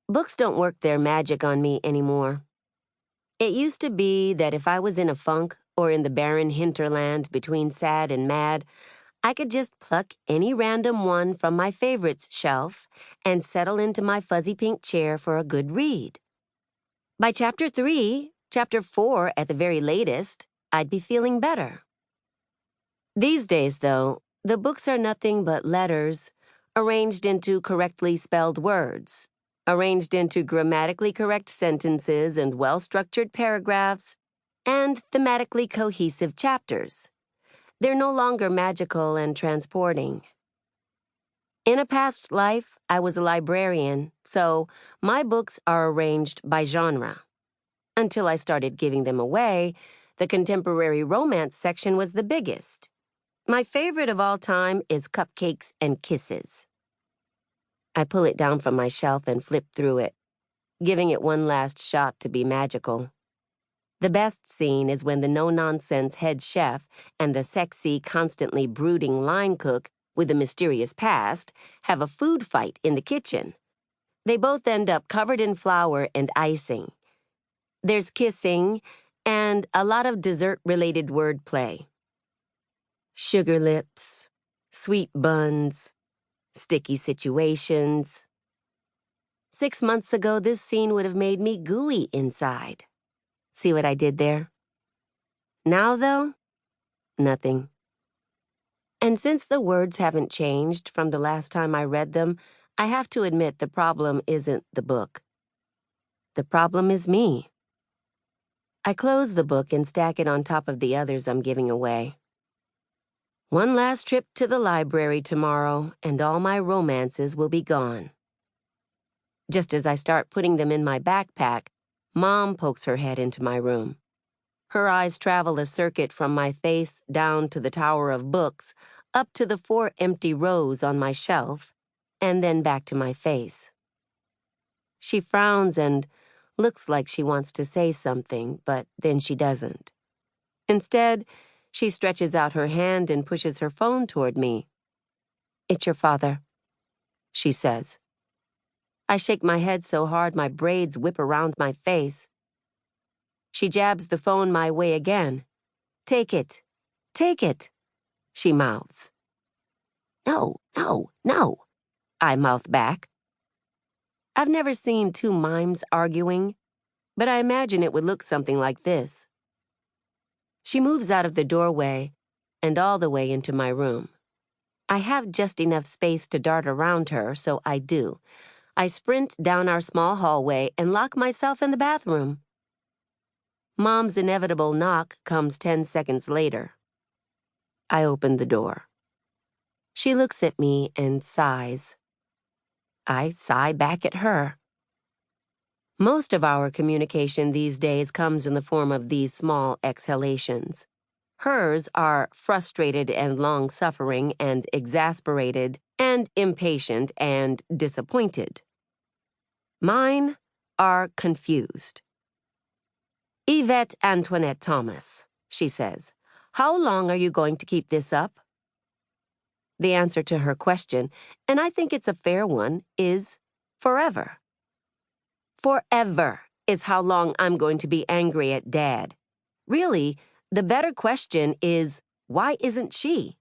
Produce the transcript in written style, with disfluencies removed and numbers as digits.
Books don't work their magic on me anymore. It used to be that if I was in a funk or in the barren hinterland between sad and mad, I could just pluck any random one from my favorites shelf and settle into my fuzzy pink chair for a good read. By chapter 3, chapter 4 at the very latest, I'd be feeling better. These days, though, the books are nothing but letters, arranged into correctly spelled words, arranged into grammatically correct sentences and well-structured paragraphs, and thematically cohesive chapters. They're no longer magical and transporting. In a past life, I was a librarian, so my books are arranged by genre. Until I started giving them away, the contemporary romance section was the biggest. My favorite of all time is Cupcakes and Kisses. I pull it down from my shelf and flip through it, giving it one last shot to be magical. The best scene is when the no-nonsense head chef and the sexy, constantly brooding line cook with a mysterious past have a food fight in the kitchen. They both end up covered in flour and icing. There's kissing and a lot of dessert-related wordplay. Sugar lips, sweet buns, sticky situations. 6 months ago, this scene would have made me gooey inside. See what I did there? Now, though, nothing. And since the words haven't changed from the last time I read them, I have to admit the problem isn't the book. The problem is me. I close the book and stack it on top of the others I'm giving away. One last trip to the library tomorrow, and all my romances will be gone. Just as I start putting them in my backpack, Mom pokes her head into my room. Her eyes travel a circuit from my face down to the tower of books, up to the 4 empty rows on my shelf, and then back to my face. She frowns and looks like she wants to say something, but then she doesn't. Instead, she stretches out her hand and pushes her phone toward me. "It's your father," she says. I shake my head so hard my braids whip around my face. She jabs the phone my way again. "Take it. Take it," she mouths. "No, no, no," I mouth back. I've never seen 2 mimes arguing, but I imagine it would look something like this. She moves out of the doorway and all the way into my room. I have just enough space to dart around her, so I do. I sprint down our small hallway and lock myself in the bathroom. Mom's inevitable knock comes 10 seconds later. I open the door. She looks at me and sighs. I sigh back at her. Most of our communication these days comes in the form of these small exhalations. Hers are frustrated and long-suffering and exasperated and impatient and disappointed. Mine are confused. "Yvette Antoinette Thomas," she says, "how long are you going to keep this up?" The answer to her question, and I think it's a fair one, is forever. Forever is how long I'm going to be angry at Dad. Really, the better question is, why isn't she?